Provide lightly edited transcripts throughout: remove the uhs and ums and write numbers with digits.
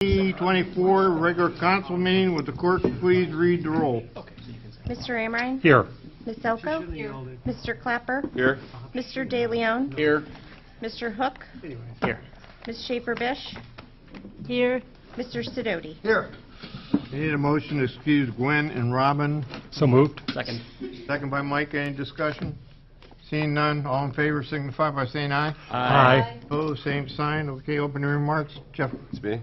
2024 regular council meeting. Would the clerk please read the roll? Mr. Amrine? Here. Ms. Elko? Here. Mr. Clapper? Here. Mr. De Leon? Here. Mr. Hook? Here. Ms. Schaefer-Bish? Here. Mr. Sidoti? Here. I need a motion to excuse Gwen and Robin. So moved. Second. Second by Mike. Any discussion? Seeing none, all in favor signify by saying aye. Aye. Opposed, same sign. Okay, opening remarks. Jeff. It's me.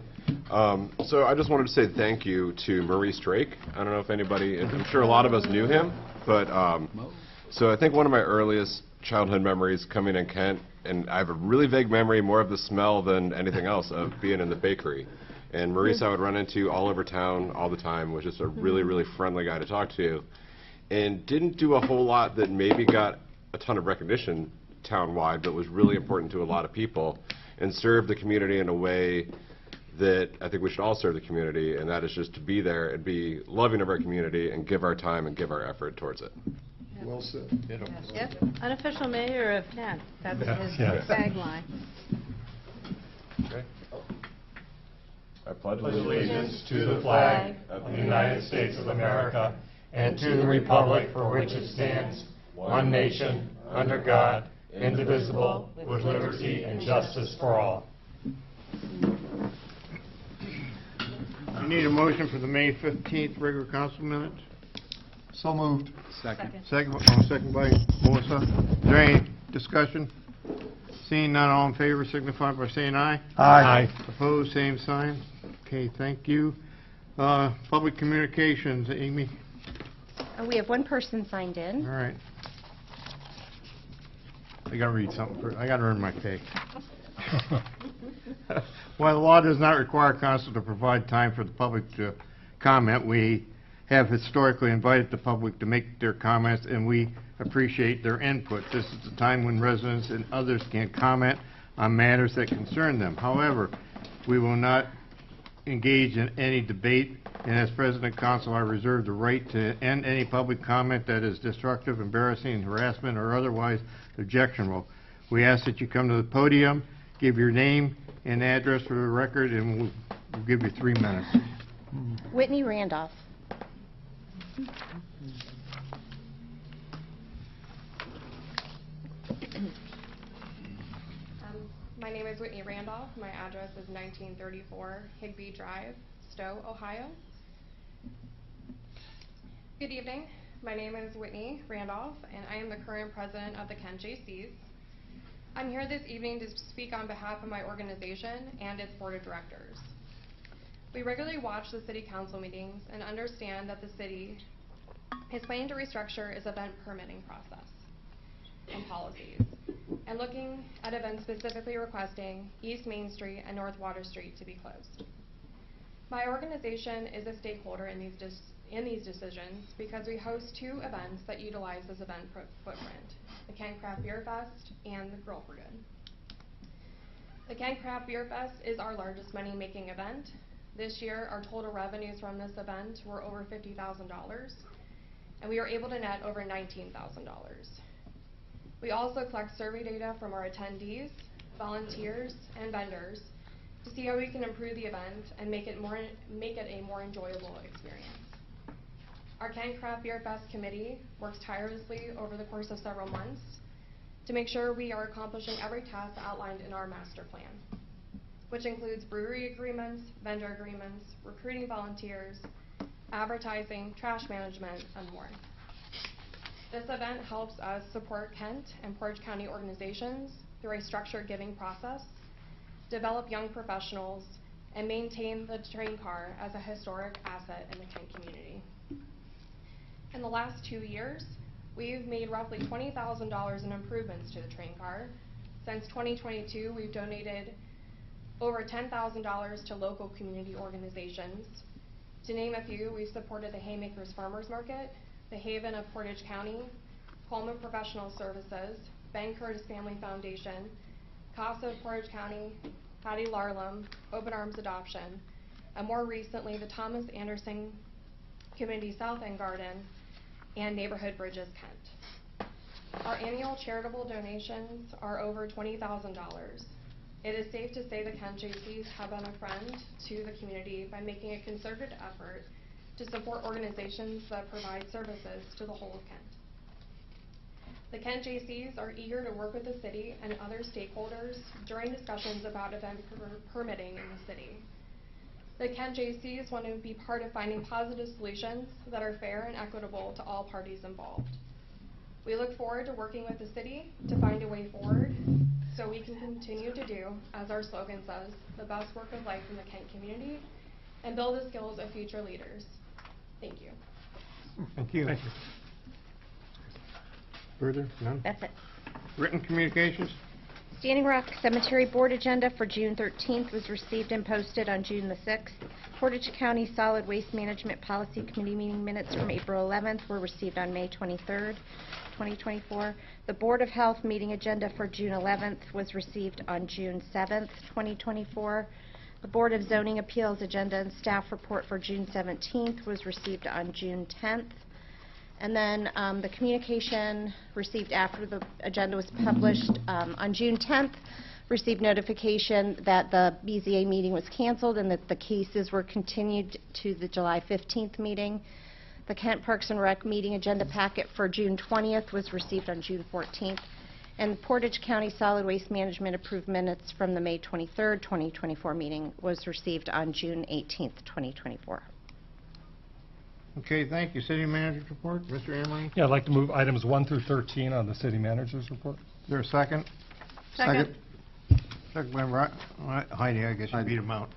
So I just wanted to say thank you to Maurice Drake. I don't know if anybody, I'm sure a lot of us knew him, but so I think one of my earliest childhood memories coming in Kent, and I have a really vague memory, more of the smell than anything else, of being in the bakery. And Maurice I would run into all over town all the time, was just a really, really friendly guy to talk to, and didn't do a whole lot that maybe got a ton of recognition town-wide, but was really important to a lot of people, and served the community in a way that I think we should all serve the community, and that is just to be there and be loving of our community and give our time and give our effort towards it. Well said. Yep, unofficial mayor of Kent. That's his Yes. tagline. Okay. I pledge Allegiance to the flag of the United States of America and to the republic for which it stands, one nation, under God, indivisible, with liberty and justice for all. I need a motion for the May 15th regular council minutes. So moved. Second. Second by Melissa. Is there any discussion? Seeing none, all in favor signify by saying aye. Aye. Opposed, same sign. Okay, thank you. Public communications, Amy. We have one person signed All in. right. I gotta read something first. I gotta earn my pay. While the law does not require council to provide time for the public to comment, we have historically invited the public to make their comments, and we appreciate their input. This is the time when residents and others can comment on matters that concern them. However, we will not engage in any debate, and as President Council, I reserve the right to end any public comment that is destructive, embarrassing, harassment, or otherwise objectionable. We ask that you come to the podium, give your name and address for the record, and we'll give you 3 minutes. Whitney Randolph. My name is Whitney Randolph. My address is 1934 Higbee Drive, Stowe, Ohio. Good evening. My name is Whitney Randolph, and I am the current president of the Kent Jaycees. I'm here this evening to speak on behalf of my organization and its board of directors. We regularly watch the city council meetings and understand that the city is planning to restructure its event permitting process and policies, and looking at events specifically requesting East Main Street and North Water Street to be closed. My organization is a stakeholder in these decisions because we host 2 events that utilize this event footprint, the Kent Craft Beer Fest and the Girl for Good. The Kent Craft Beer Fest is our largest money-making event. This year, our total revenues from this event were over $50,000, and we were able to net over $19,000. We also collect survey data from our attendees, volunteers, and vendors to see how we can improve the event and make it a more enjoyable experience. Our Kent Craft Beer Fest committee works tirelessly over the course of several months to make sure we are accomplishing every task outlined in our master plan, which includes brewery agreements, vendor agreements, recruiting volunteers, advertising, trash management, and more. This event helps us support Kent and Portage County organizations through a structured giving process, develop young professionals, and maintain the train car as a historic asset in the Kent community. In the last 2 years, we've made roughly $20,000 in improvements to the train car. Since 2022, we've donated over $10,000 to local community organizations. To name a few, we've supported the Haymakers Farmers Market, the Haven of Portage County, Coleman Professional Services, Ben Curtis Family Foundation, CASA of Portage County, Patty Larlam, Open Arms Adoption, and more recently the Thomas Anderson Community South End Garden and Neighborhood Bridges Kent. Our annual charitable donations are over $20,000. It is safe to say the Kent J.C.'s have been a friend to the community by making a concerted effort to support organizations that provide services to the whole of Kent. The Kent J.C.'s are eager to work with the city and other stakeholders during discussions about event permitting in the city. The Kent J.C.'s want to be part of finding positive solutions that are fair and equitable to all parties involved. We look forward to working with the city to find a way forward so we can continue to do, as our slogan says, the best work of life in the Kent community and build the skills of future leaders. Thank you. Thank you. Further? None? That's it. Written communications? Standing Rock Cemetery Board agenda for June 13th was received and posted on June the 6th. Portage County Solid Waste Management Policy Committee meeting minutes from April 11th were received on May 23rd, 2024. The Board of Health meeting agenda for June 11th was received on June 7th, 2024. The Board of Zoning Appeals agenda and staff report for June 17th was received on June 10th. And then the communication received after the agenda was published on June 10th received notification that the BZA meeting was canceled and that the cases were continued to the July 15th meeting. The Kent Parks and Rec meeting agenda packet for June 20th was received on June 14th. And the Portage County Solid Waste Management approved minutes from the May 23rd, 2024 meeting was received on June 18th, 2024. Okay, thank you. City manager's report, Mr. Emery. Yeah, I'd like to move items 1 through 13 on the city manager's report. Is there a second? Second. Second by Heidi, I guess you beat him out.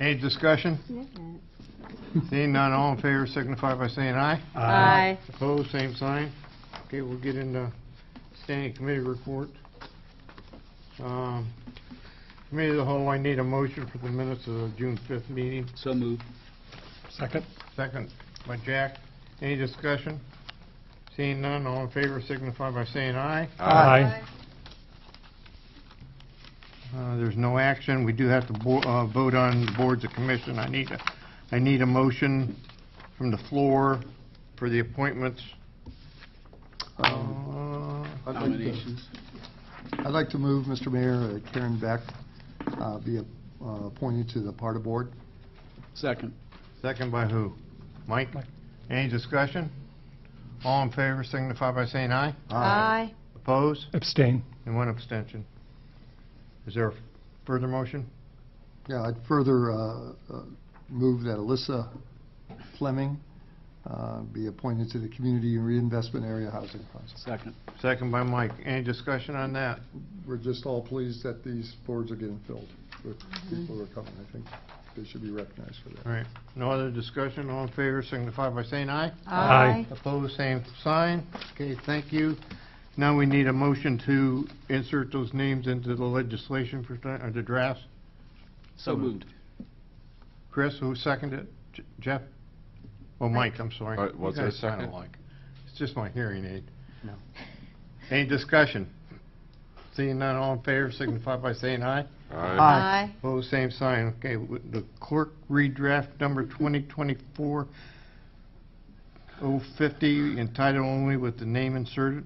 Any discussion? Seeing none, all in favor signify by saying aye. Aye. Opposed, same sign. Okay, we'll get into standing committee report. Committee of the whole, I need a motion for the minutes of the June 5th meeting. So moved. Second. Second by Jack. Any discussion? Seeing none, all in favor signify by saying aye. Aye. There's no action. We do have to vote on the boards of commission. I need a motion from the floor for the appointments. Nominations. I'd like to move, Mr. Mayor, Karen Beck be appointed to the PARTA board. Second. Second by who? Mike? Any discussion? All in favor signify by saying aye. Aye. Opposed? Abstain. And one abstention. Is there a further motion? Yeah, I'd further move that Alyssa Fleming be appointed to the Community Reinvestment Area Housing Process. Second. Second by Mike. Any discussion on that? We're just all pleased that these boards are getting filled with people who are coming. I think they should be recognized for that. All right. No other discussion? All in favor signify by saying aye. Aye. Opposed, same sign. Okay, thank you. Now we need a motion to insert those names into the legislation for the drafts. So moved. Chris, who seconded it? Jeff? Oh, Mike, I'm sorry. Was You there a guys sound second? alike. It's just my hearing aid. No. Any discussion? Seeing none, all in favor signify by saying aye. Aye. Opposed, same sign. Okay, would the clerk read draft number 2024-050 in title only with the name inserted?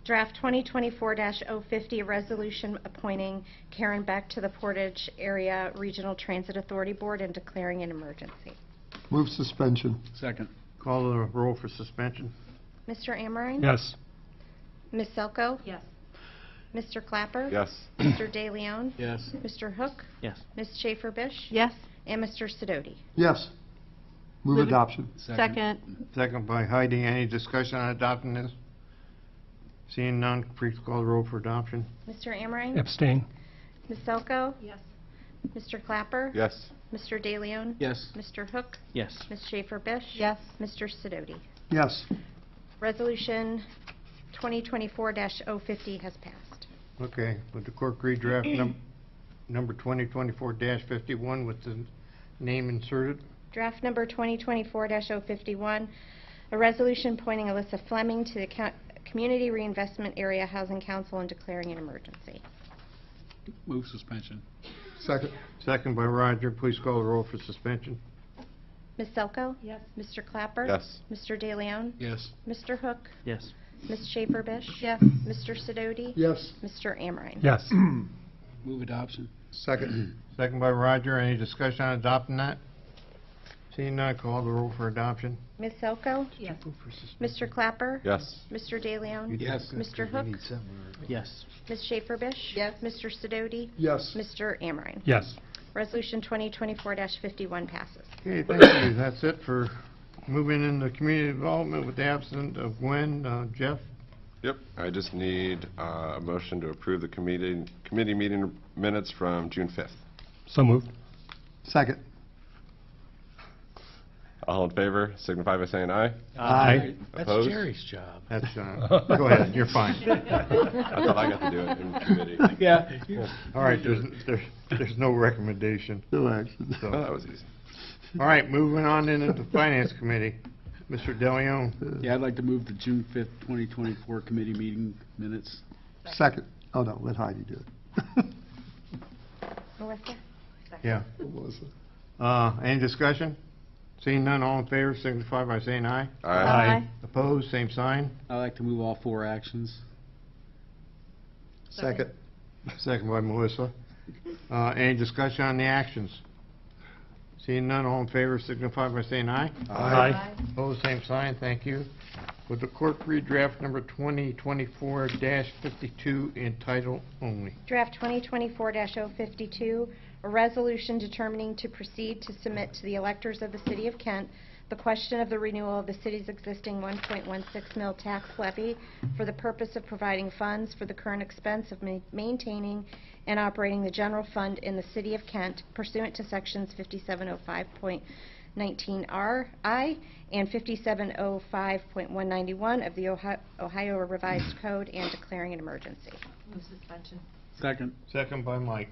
Draft 2024-050, a resolution appointing Karen Beck to the Portage Area Regional Transit Authority Board and declaring an emergency. Move suspension. Second. Call the roll for suspension. Mr. Amrine? Yes. Ms. Selko? Yes. Mr. Clapper? Yes. Mr. De Leon? Yes. Mr. Hook? Yes. Ms. Schaefer-Bish? Yes. And Mr. Sidoti? Yes. Move Move it. adoption. Second. Second by Heidi. Any discussion on adopting this? Seeing none, please call the roll for adoption. Mr. Amrine? Abstain. Ms. Selko? Yes. Mr. Clapper? Yes. Mr. De Leon? Yes. Mr. Hook? Yes. Ms. Schaefer-Bish? Yes. Mr. Sidoti? Yes. Resolution 2024-050 has passed. Okay, would the clerk read draft number 2024-51 with the name inserted? Draft number 2024-051, a resolution appointing Alyssa Fleming to the Community Reinvestment Area Housing Council and declaring an emergency. Move suspension. Second. Second by Roger. Please call the roll for suspension. Ms. Selko? Yes. Mr. Clapper? Yes. Mr. De Leon? Yes. Mr. Hook? Yes. Ms. Schaefer-Bish? Yes. Mr. Sidoti? Yes. Mr. Amrine? Yes. Move adoption. Second. Second by Roger. Any discussion on adopting that? Seeing none, call the roll for adoption. Ms. Selko? Yes. Mr. Clapper? Yes. Mr. DeLeon? Yes. Mr. Hook? Yes. Ms. Schaefer-Bish? Yes. Mr. Sidoti? Yes. Mr. Amrine? Yes. Resolution 2024-51 passes. Okay, thank you. That's it for moving into community development with the absence of Gwen. Jeff? Yep, I just need a motion to approve the committee meeting minutes from June 5th. So moved. Second. All in favor, signify by saying aye. Aye. Opposed? job. That's, go ahead, you're fine. I thought I got to do it in committee. Yeah. All right, there's no recommendation. No action. Oh, that was easy. All right, moving on into the Finance Committee. Mr. DeLeon? Yeah, I'd like to move the June 5th, 2024 committee meeting minutes. Second. Oh, no, let Heidi do it. Melissa? Yeah. Melissa. Any discussion? Seeing none, all in favor signify by saying aye. Aye. Opposed, same sign. I'd like to move all 4 actions. Second. Second by Melissa. Any discussion on the actions? Seeing none, all in favor signify by saying aye. Aye. Opposed, same sign, thank you. Would the clerk read draft number 2024-52 in title only? Draft 2024-052, a resolution determining to proceed to submit to the electors of the City of Kent the question of the renewal of the city's existing 1.16 mil tax levy for the purpose of providing funds for the current expense of maintaining and operating the general fund in the City of Kent pursuant to sections 5705.19RI and 5705.191 of the Ohio Revised Code and declaring an emergency. Move suspension. Second. Second by Mike.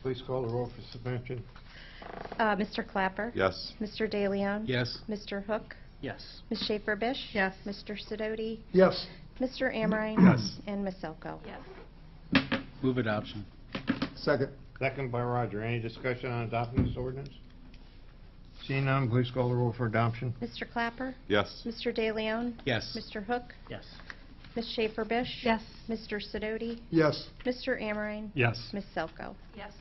Please call the roll for suspension. Mr. Clapper? Yes. Mr. DeLeon? Yes. Mr. Hook? Yes. Ms. Schaefer-Bish? Yes. Mr. Sidoti? Yes. Mr. Amrine? Yes. And Ms. Selko? Yes. Move adoption. Second. Second by Roger. Any discussion on adopting this ordinance? Seeing none, please call the roll for adoption. Mr. Clapper? Yes. Mr. DeLeon? Yes. Mr. Hook? Yes. Ms. Schaefer-Bish? Yes. Mr. Sidoti? Yes. Mr. Amrine? Yes. Ms. Selko? Yes.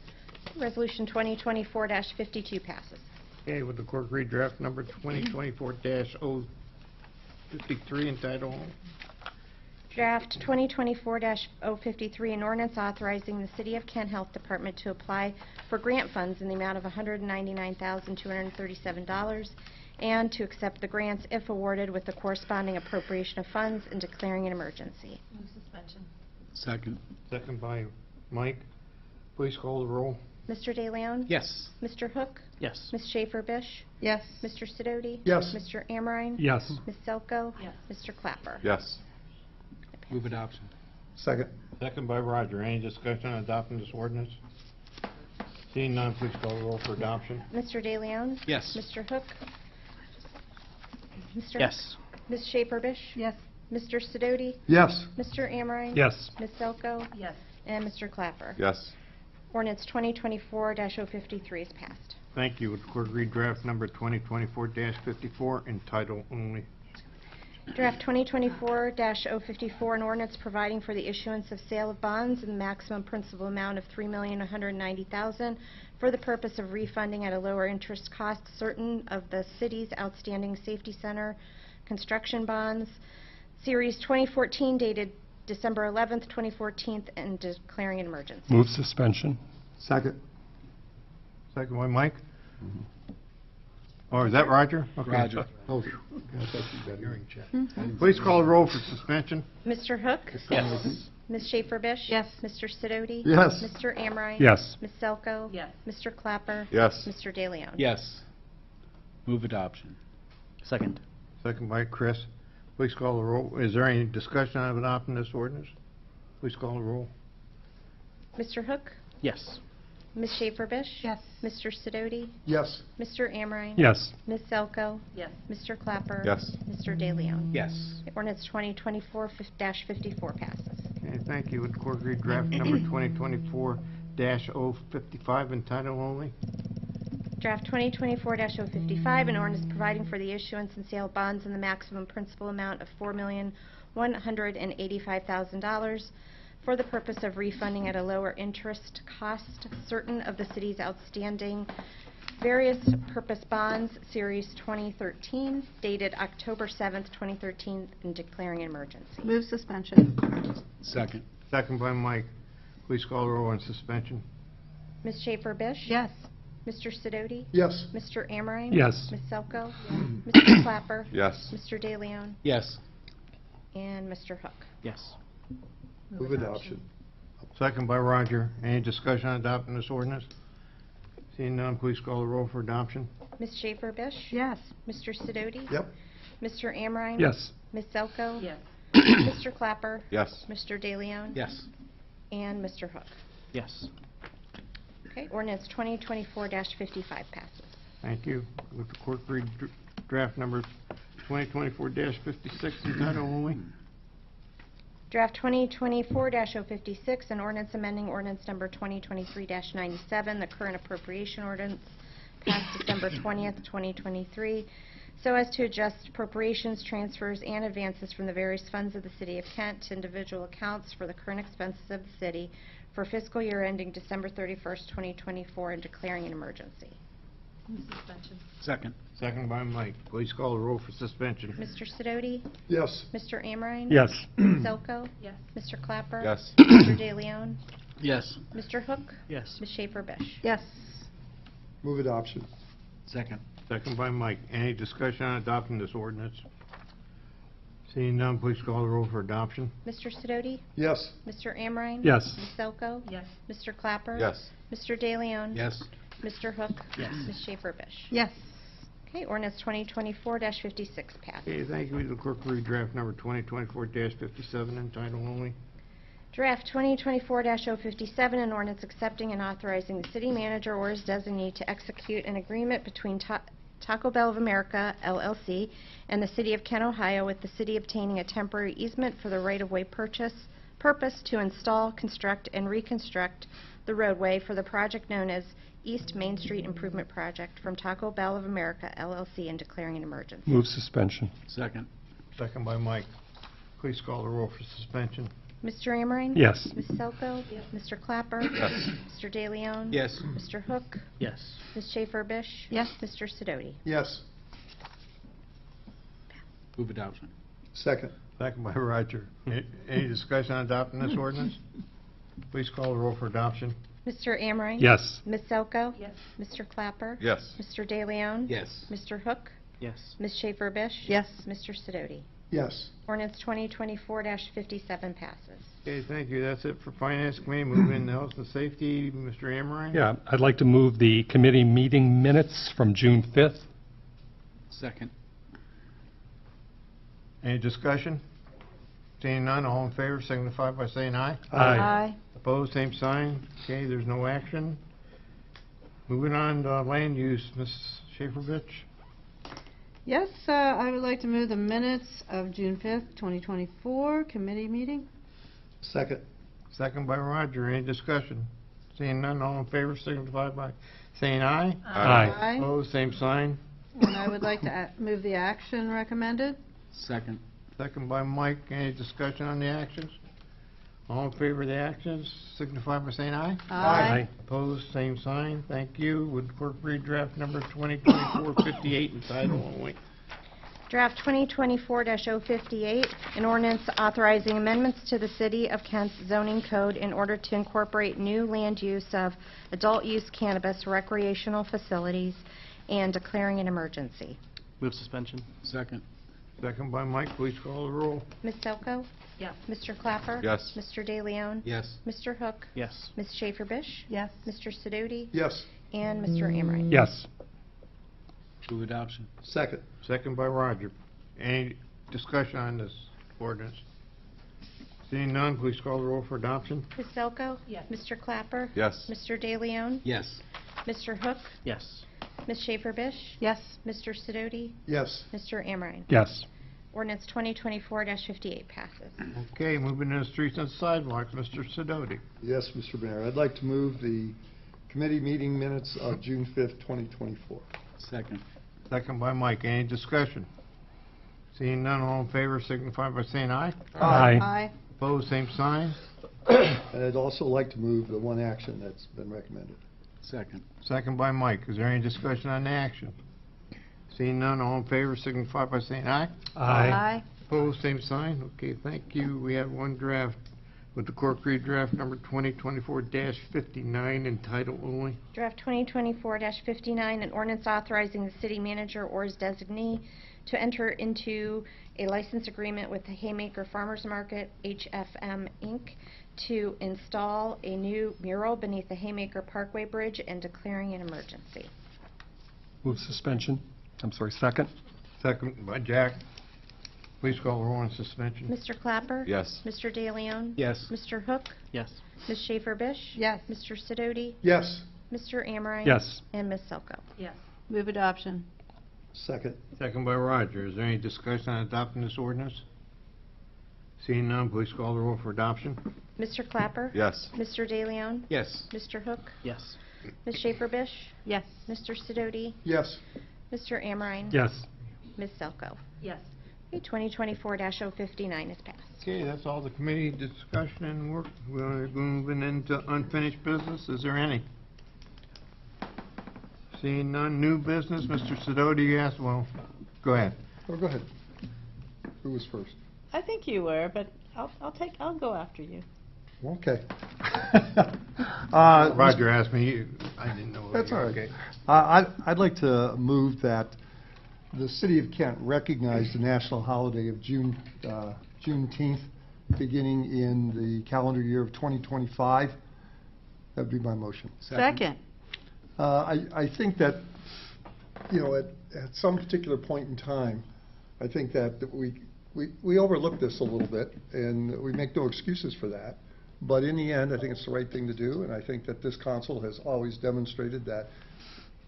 Resolution 2024-52 passes. Okay, would the clerk read draft number 2024-053 in title only? Draft 2024-053, an ordinance authorizing the City of Kent Health Department to apply for grant funds in the amount of $199,237 and to accept the grants if awarded with the corresponding appropriation of funds and declaring an emergency. Move suspension. Second. Second by Mike. Please call the roll. Mr. DeLeon? Yes. Mr. Hook? Yes. Ms. Schaefer-Bish? Yes. Mr. Sidoti? Yes. Mr. Amrine? Yes. Ms. Selko? Yes. Mr. Clapper? Yes. Move adoption. Second. Second by Roger. Any discussion on adopting this ordinance? Seeing none, please call the roll for adoption. Mr. DeLeon? Yes. Mr. Hook? Mr. Yes. Ms. Schaefer-Bish? Yes. Mr. Sidoti? Yes. Mr. Amrine? Yes. Ms. Selko? Yes. And Mr. Clapper? Yes. Ordinance 2024-053 is passed. Thank you. Would the clerk read draft number 2024-54 in title only? Draft 2024-054, an ordinance providing for the issuance of sale of bonds in the maximum principal amount of $3,190,000 for the purpose of refunding at a lower interest cost certain of the city's outstanding safety center construction bonds, Series 2014 dated December 11th, 2014, and declaring an emergency. Move suspension. Second. Second by Mike? Or is that Roger? Okay. Roger. Oh, I thought you got hearing check. Please call the roll for suspension. Mr. Hook? Yes. Ms. Schaefer-Bish? Yes. Mr. Sidoti? Yes. Mr. Amrine? Yes. Ms. Selko? Yes. Mr. Clapper? Yes. Mr. DeLeon? Yes. Move adoption. Second. Second by Chris. Please call the roll. Is there any discussion on adopting this ordinance? Please call the roll. Mr. Hook? Yes. Ms. Schaefer-Bish? Yes. Mr. Sidoti? Yes. Mr. Amrine? Yes. Ms. Selko? Yes. Mr. Clapper? Yes. Mr. DeLeon? Yes. Ordinance 2024-54 passes. Okay, thank you. Would the clerk read draft number 2024-055 in title only? Draft 2024-055, an ordinance providing for the issuance and sale of bonds in the maximum principal amount of $4,185,000 for the purpose of refunding at a lower interest cost certain of the city's outstanding various purpose bonds, Series 2013, dated October 7th, 2013, and declaring an emergency. Move suspension. Second. Second by Mike. Please call the roll on suspension. Ms. Schaefer Bish? Yes. Mr. Sidoti? Yes. Mr. Amrine? Yes. Ms. Selko? Mr. Clapper? Yes. Mr. De Leon? Yes. And Mr. Hook. Yes. Move adoption. Second by Roger. Any discussion on adopting this ordinance? Seeing none, please call the roll for adoption. Ms. Schaefer Bish? Yes. Mr. Sidoti? Yep. Mr. Amrine? Yes. Ms. Selko? Yes. Mr. Clapper? Yes. Mr. De Leon? Yes. And Mr. Hook. Yes. Okay, ordinance 2024-55 passes. Thank you. Would the clerk read draft number 2024-56 in title only? Draft 2024-056, an ordinance amending ordinance number 2023-97, the current appropriation ordinance passed December 20th, 2023, so as to adjust appropriations, transfers, and advances from the various funds of the City of Kent to individual accounts for the current expenses of the city for fiscal year ending December 31st, 2024, and declaring an emergency. Move suspension. Second. Second by Mike. Please call the roll for suspension. Mr. Sidoti? Yes. Mr. Amrine? Yes. Ms. Selko? Yes. Mr. Clapper? Yes. Mr. De Leon? Yes. Mr. Hook? Yes. Ms. Schaefer Bish? Yes. Move adoption. Second. Second by Mike. Any discussion on adopting this ordinance? Seeing none, please call the roll for adoption. Mr. Sidoti? Yes. Mr. Amrine? Yes. Ms. Selko? Yes. Mr. Clapper? Yes. Mr. De Leon? Yes. Mr. Hook? Yes. Ms. Schaefer Bish? Yes. Okay, ordinance 2024-56 passes. Okay, thank you. Would the clerk read draft number 2024-57 in title only? Draft 2024-057, an ordinance accepting and authorizing the city manager or his designee to execute an agreement between Taco Bell of America, LLC, and the City of Kent, Ohio, with the city obtaining a temporary easement for the right-of-way purpose to install, construct, and reconstruct the roadway for the project known as East Main Street Improvement Project from Taco Bell of America, LLC, and declaring an emergency. Move suspension. Second. Second by Mike. Please call the roll for suspension. Mr. Amrine? Yes. Ms. Selko? Yes. Mr. Clapper? Yes. Mr. De Leon? Yes. Mr. Hook? Yes. Ms. Schaefer Bish? Yes. Mr. Sidoti? Yes. Move adoption. Second. Second by Roger. Any discussion on adopting this ordinance? Please call the roll for adoption. Mr. Amrine? Yes. Ms. Selko? Yes. Mr. Clapper? Yes. Mr. De Leon? Yes. Mr. Hook? Yes. Ms. Schaefer Bish? Yes. Mr. Sidoti? Yes. Ordinance 2024-57 passes. Okay, thank you. That's it for Finance Committee. Moving to Health and Safety, Mr. Amrine? Yeah, I'd like to move the committee meeting minutes from June 5th. Second. Any discussion? Seeing none, all in favor signify by saying aye. Aye. Opposed, same sign. Okay, there's no action. Moving on to land use, Ms. Schaefer-Bitch. Yes, I would like to move the minutes of June 5th, 2024, committee meeting. Second. Second by Roger. Any discussion? Seeing none, all in favor signify by saying aye. Aye. Opposed, same sign. And I would like to move the action recommended. Second. Second by Mike. Any discussion on the actions? All in favor of the actions signify by saying aye. Aye. Opposed, same sign. Thank you. Would the clerk read draft number 2024-58 in title only? Draft 2024-058, an ordinance authorizing amendments to the City of Kent's zoning code in order to incorporate new land use of adult-use cannabis recreational facilities and declaring an emergency. Move suspension. Second. Second by Mike. Please call the roll. Ms. Selko? Yes. Mr. Clapper? Yes. Mr. De Leon? Yes. Mr. Hook? Yes. Ms. Schaefer Bish? Yes. Mr. Sidoti? Yes. And Mr. Amrine? Yes. Move adoption. Second. Second by Roger. Any discussion on this ordinance? Seeing none, please call the roll for adoption. Ms. Selko? Yes. Mr. Clapper? Yes. Mr. De Leon? Yes. Mr. Hook? Yes. Ms. Schaefer Bish? Yes. Mr. Sidoti? Yes. Mr. Amrine? Yes. Ordinance 2024-58 passes. Okay, moving to the streets and sidewalks, Mr. Sidoti. Yes, Mr. Mayor. I'd like to move the committee meeting minutes of June 5th, 2024. Second. Second by Mike. Any discussion? Seeing none, all in favor signify by saying aye. Aye. Aye. Opposed, same sign. And I'd also like to move the one action that's been recommended. Second. Second by Mike. Is there any discussion on the action? Seeing none, all in favor signify by saying aye. Aye. Opposed, same sign. Okay, thank you. We have one draft with the Cork Read draft number 2024-59 in title only. Draft 2024-59, an ordinance authorizing the city manager or his designee to enter into a license agreement with the Haymaker Farmers Market, HFM Inc., to install a new mural beneath the Haymaker Parkway Bridge and declaring an emergency. Move suspension. Second. Second by Jack. Please call the roll on suspension. Mr. Clapper? Yes. Mr. DeLeon? Yes. Mr. Hook? Yes. Ms. Schaefer-Bish? Yes. Mr. Sidoti? Yes. Mr. Amrine? Yes. And Ms. Selko? Yes. Move adoption. Second. Second by Roger. Is there any discussion on adopting this ordinance? Seeing none, please call the roll for adoption. Mr. Clapper? Yes. Mr. DeLeon? Yes. Mr. Hook? Yes. Ms. Schaefer-Bish? Yes. Mr. Sidoti? Yes. Mr. Amrine? Yes. Ms. Selko? Yes. Okay, 2024-059 is passed. Okay, that's all the committee discussion and work. We're moving into unfinished business. Is there any? Seeing none, new business. Mr. Sidoti, yes, well, go ahead. Oh, go ahead. Who was first? I think you were, but I'll go after you. Okay. Roger asked me, I didn't know. That's all right. Okay. I'd like to move that the city of Kent recognize the national holiday of Juneteenth, beginning in the calendar year of 2025. That'd be my motion. Second. I think that, at some particular point in time, I think that we overlook this a little bit, and we make no excuses for that. But in the end, I think it's the right thing to do, and I think that this council has always demonstrated that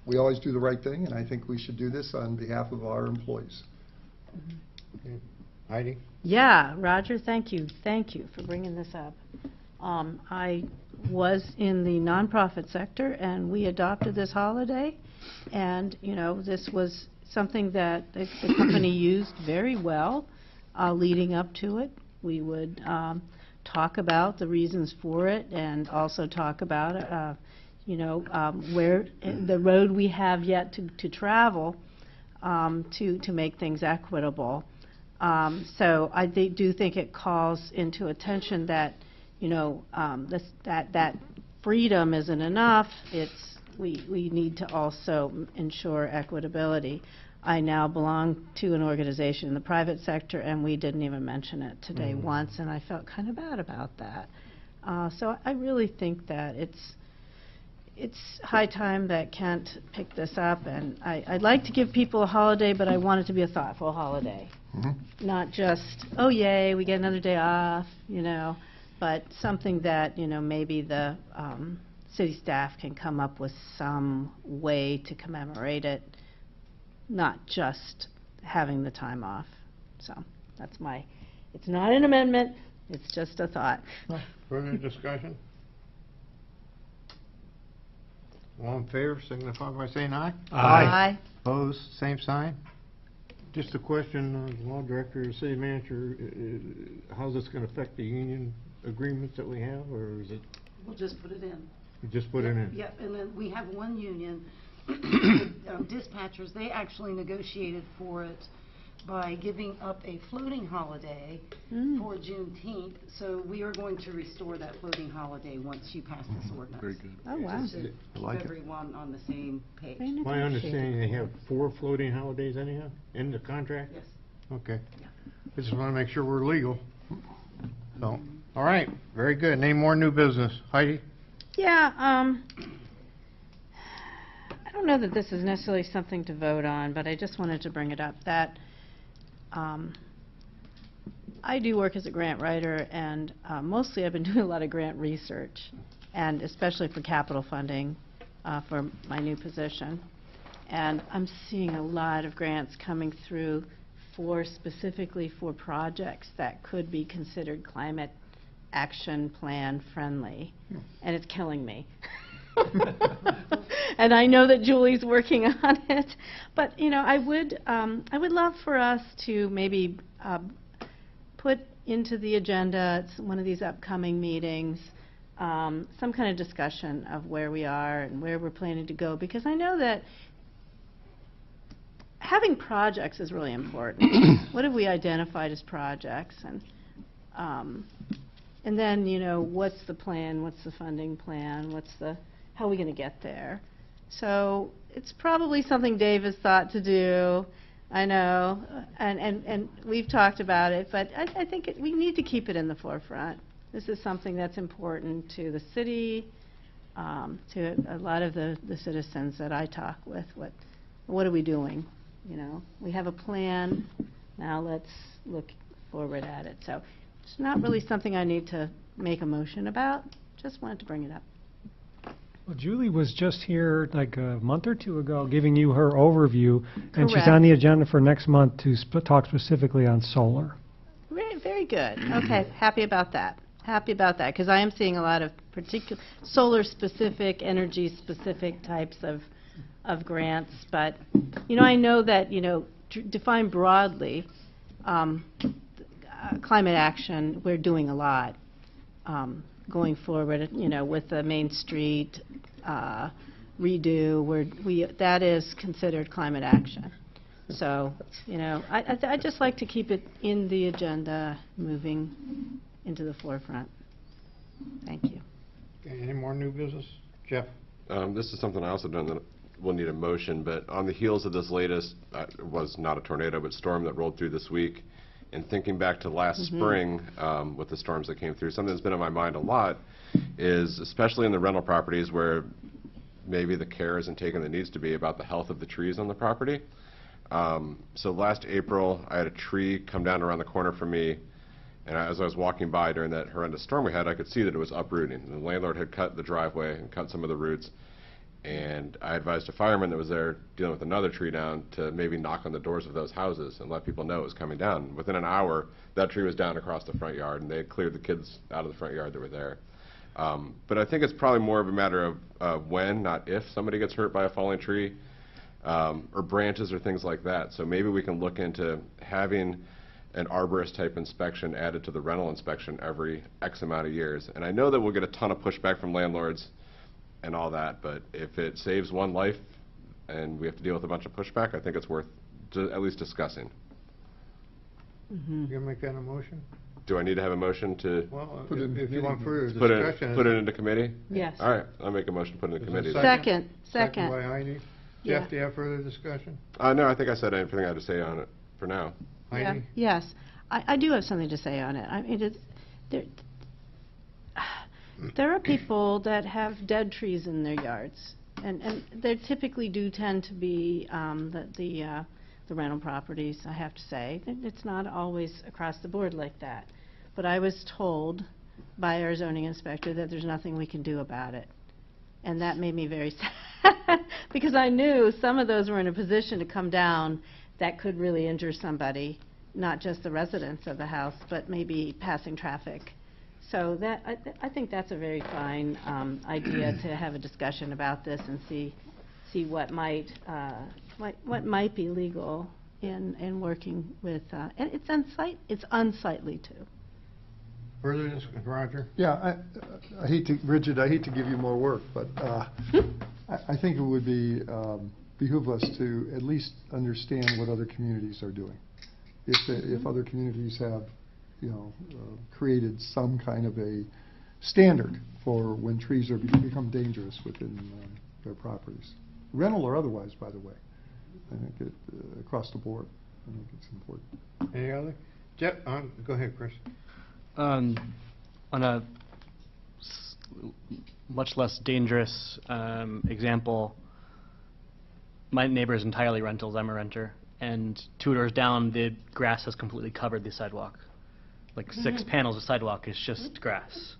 we always do the right thing, and I think we should do this on behalf of our employees. Heidi? Yeah, Roger, thank you. Thank you for bringing this up. I was in the nonprofit sector, and we adopted this holiday, and, this was something that the company used very well leading up to it. We would talk about the reasons for it and also talk about where the road we have yet to travel to make things equitable. So I do think it calls into attention that that freedom isn't enough. We need to also ensure equitability. I now belong to an organization in the private sector, and we didn't even mention it today once, and I felt kind of bad about that. So I really think that it's high time that Kent picked this up, and I'd like to give people a holiday, but I want it to be a thoughtful holiday. Not just, oh yay, we get another day off, but something that, maybe the city staff can come up with some way to commemorate it, not just having the time off. So that's it's not an amendment, it's just a thought. Further discussion? All in favor, signify by saying aye. Aye. Opposed, same sign. Just a question, law director, city manager, how's this going to affect the union agreements that we have, or is it, We'll just put it in. you just put it in? Yep, and then we have one union, dispatchers, they actually negotiated for it by giving up a floating holiday for Juneteenth. So we are going to restore that floating holiday once you pass this ordinance. Very good. Oh, wow. Just to I like keep it. everyone on the same page. Very My negotiated. understanding, they have 4 floating holidays anyhow, in the contract? Yes. Okay. I just want to make sure we're legal. So, all right, very good. Any more new business? Heidi? Yeah, I don't know that this is necessarily something to vote on, but I just wanted to bring it up, that I do work as a grant writer, and mostly I've been doing a lot of grant research, and especially for capital funding for my new position. And I'm seeing a lot of grants coming through specifically for projects that could be considered climate action plan friendly, and it's killing me. And I know that Julie's working on it, but I would love for us to maybe put into the agenda, it's one of these upcoming meetings, some kind of discussion of where we are and where we're planning to go, because I know that having projects is really important. What have we identified as projects? And then, you know, what's the plan, what's the funding plan, how are we going to get there? So it's probably something Dave has thought to do, I know, and we've talked about it, but I think we need to keep it in the forefront. This is something that's important to the city, to a lot of the citizens that I talk with. What are we doing? You know, we have a plan, now let's look forward at it. So it's not really something I need to make a motion about, just wanted to bring it up. Well, Julie was just here like a month or two ago giving you her overview, and she's Correct. on the agenda for next month to talk specifically on solar. Very, very good. Okay, happy about that. Happy about that, because I am seeing a lot of particular solar-specific, energy-specific types of grants. But, you know, I know that, you know, defined broadly, climate action, we're doing a lot going forward, you know, with the Main Street redo, that is considered climate action. So, you know, I just like to keep it in the agenda, moving into the forefront. Thank you. Okay, any more new business? Jeff? This is something I also don't know will need a motion, but on the heels of this latest, was not a tornado, but storm that rolled through this week, and thinking back to last spring with the storms that came through, something that's been on my mind a lot is, especially in the rental properties where maybe the care isn't taken that needs to be about the health of the trees on the property. So last April, I had a tree come down around the corner from me, and as I was walking by during that horrendous storm we had, I could see that it was uprooting. The landlord had cut the driveway and cut some of the roots, and I advised a fireman that was there dealing with another tree down to maybe knock on the doors of those houses and let people know it was coming down. Within an hour, that tree was down across the front yard, and they had cleared the kids out of the front yard that were there. But I think it's probably more of a matter of when, not if, somebody gets hurt by a falling tree, or branches or things like that. So maybe we can look into having an arborist type inspection added to the rental inspection every X amount of years. And I know that we'll get a ton of pushback from landlords and all that, but if it saves one life and we have to deal with a bunch of pushback, I think it's worth at least discussing. You gonna make that a motion? Do I need to have a motion to Well, Put it in if you want further put discussion. it into committee? Yes. All right, I'll make a motion to put it in Is committee. there then. a Second. by Heidi. Yeah. Jeff, do you have further discussion? No, I think I said everything I had to say on it for now. Yeah, Heidi? yes, I do have something to say on it. I mean, there are people that have dead trees in their yards, and they typically do tend to be the rental properties, I have to say. It's not always across the board like that. But I was told by our zoning inspector that there's nothing we can do about it. And that made me very sad, because I knew some of those were in a position to come down that could really injure somebody, not just the residents of the house, but maybe passing traffic. So that, I think that's a very fine idea to have a discussion about this and see what might be legal in working with, and it's unsightly too. Further discussion, Roger? Yeah, I hate to, Bridget, I hate to give you more work, but I think it would behoove us to at least understand what other communities are doing. If other communities have, you know, created some kind of a standard for when trees become dangerous within their properties, rental or otherwise, by the way. I think across the board, I think it's important. Any other? Jeff, go ahead, Chris. On a much less dangerous example, my neighbor is entirely rentals. I'm a renter. And 2 doors down, the grass has completely covered the sidewalk. Like 6 panels of sidewalk is just grass.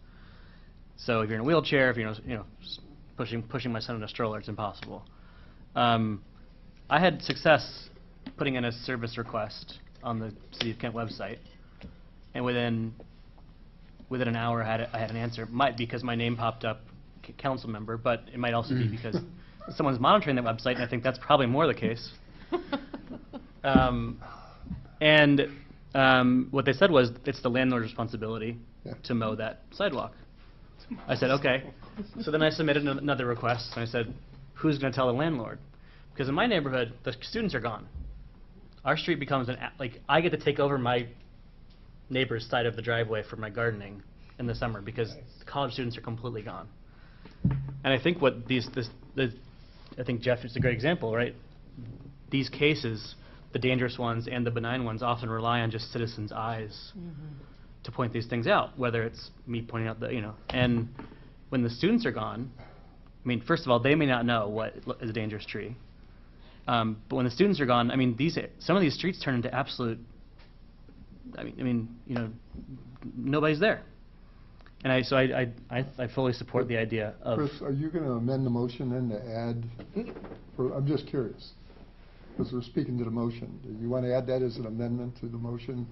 So if you're in a wheelchair, if you're pushing my son in a stroller, it's impossible. I had success putting in a service request on the City of Kent website, and within an hour I had an answer. It might be because my name popped up, council member, but it might also be because someone's monitoring that website, and I think that's probably more the case. And What they said was, it's the landlord's responsibility Yeah. to mow that sidewalk. I said, okay. So then I submitted another request, and I said, who's going to tell the landlord? Because in my neighborhood, the students are gone. Our street becomes like, I get to take over my neighbor's side of the driveway for my gardening in the summer, because the college students are completely gone. And I think what I think Jeff is a great example, right? These cases, the dangerous ones and the benign ones, often rely on just citizens' eyes to point these things out, whether it's me pointing out and when the students are gone, I mean, first of all, they may not know what is a dangerous tree. But when the students are gone, I mean, some of these streets turn into absolute, nobody's there. And I fully support the idea of... Chris, are you going to amend the motion then to add, I'm just curious, because we're speaking to the motion. Do you want to add that as an amendment to the motion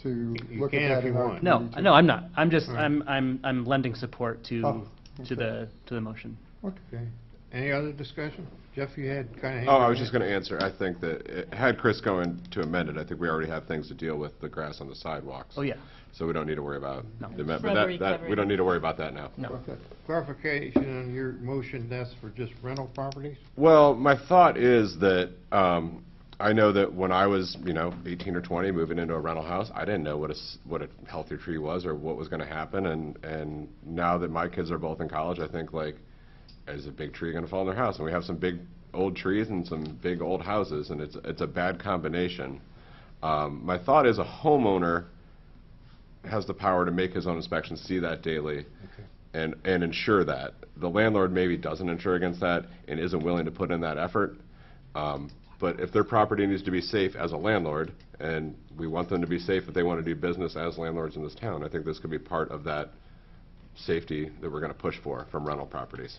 to You look at can that if you in our want. committee? No, I'm not. I'm just, All right. I'm lending support to okay. the motion. Okay. Any other discussion? Jeff, you had kind of... Oh, I was just going to answer. I think that had Chris going to amend it, I think we already have things to deal with the grass on the sidewalks. Oh, yeah. So we don't need to worry about No. the amendment. Shrubbery But we don't covering. need to worry about that now. No. Okay. Clarification on your motion, that's for just rental properties? Well, my thought is that I know that when I was, 18 or 20, moving into a rental house, I didn't know what a healthy tree was or what was going to happen. And now that my kids are both in college, I think, like, is a big tree going to fall in their house? And we have some big old trees and some big old houses, and it's a bad combination. My thought is a homeowner has the power to make his own inspections, see that daily, and ensure that. The landlord maybe doesn't insure against that and isn't willing to put in that effort. But if their property needs to be safe as a landlord, and we want them to be safe if they want to do business as landlords in this town, I think this could be part of that safety that we're going to push for from rental properties.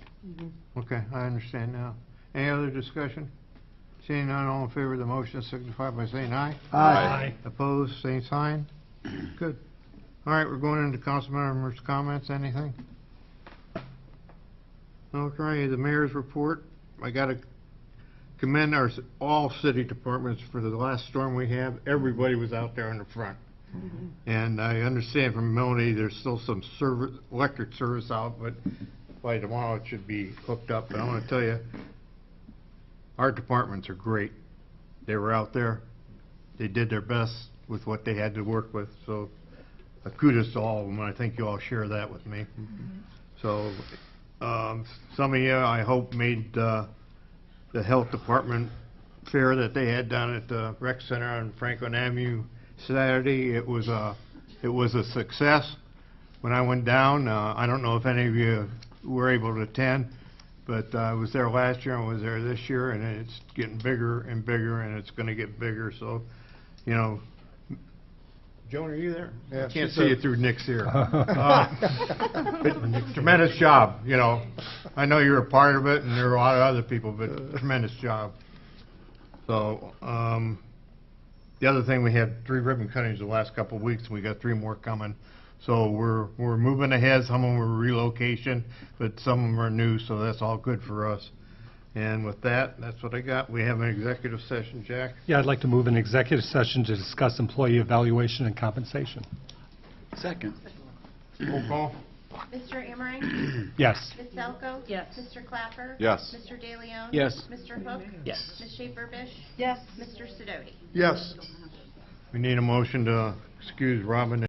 Okay, I understand now. Any other discussion? Seeing none, all in favor of the motion signify by saying aye. Aye. Opposed, same sign. Good. All right, we're going into council members' comments. Anything? Okay, the mayor's report. I got to commend all city departments for the last storm we had. Everybody was out there in the front. And I understand from Melanie, there's still some electric service out, but by tomorrow it should be hooked up. But I want to tell you, our departments are great. They were out there. They did their best with what they had to work with. So kudos to all of them, and I think you all share that with me. So some of you, I hope, made the health department fair that they had down at the rec center on Franklin Avenue Saturday. It was a success. When I went down, I don't know if any of you were able to attend, but I was there last year and was there this year, and it's getting bigger and bigger, and it's going to get bigger. So, Joan, are you there? Yeah, I can't she's see you there. through Nick's ear. But tremendous job, I know you're a part of it, and there are a lot of other people, but tremendous job. So, the other thing, we had 3 ribbon cuttings the last couple of weeks, and we got 3 more coming. So we're moving ahead. Some of them were relocation, but some of them are new, so that's all good for us. And with that, that's what I got. We have an executive session, Jack. Yeah, I'd like to move an executive session to discuss employee evaluation and compensation. Second. Roll call. Mr. Amorang? Yes. Ms. Zelko? Yes. Mr. Clapper? Yes. Mr. DeLeon? Yes. Mr. Hook? Yes. Ms. Schaefer-Bish? Yes. Mr. Sidoti? Yes. We need a motion to excuse Robin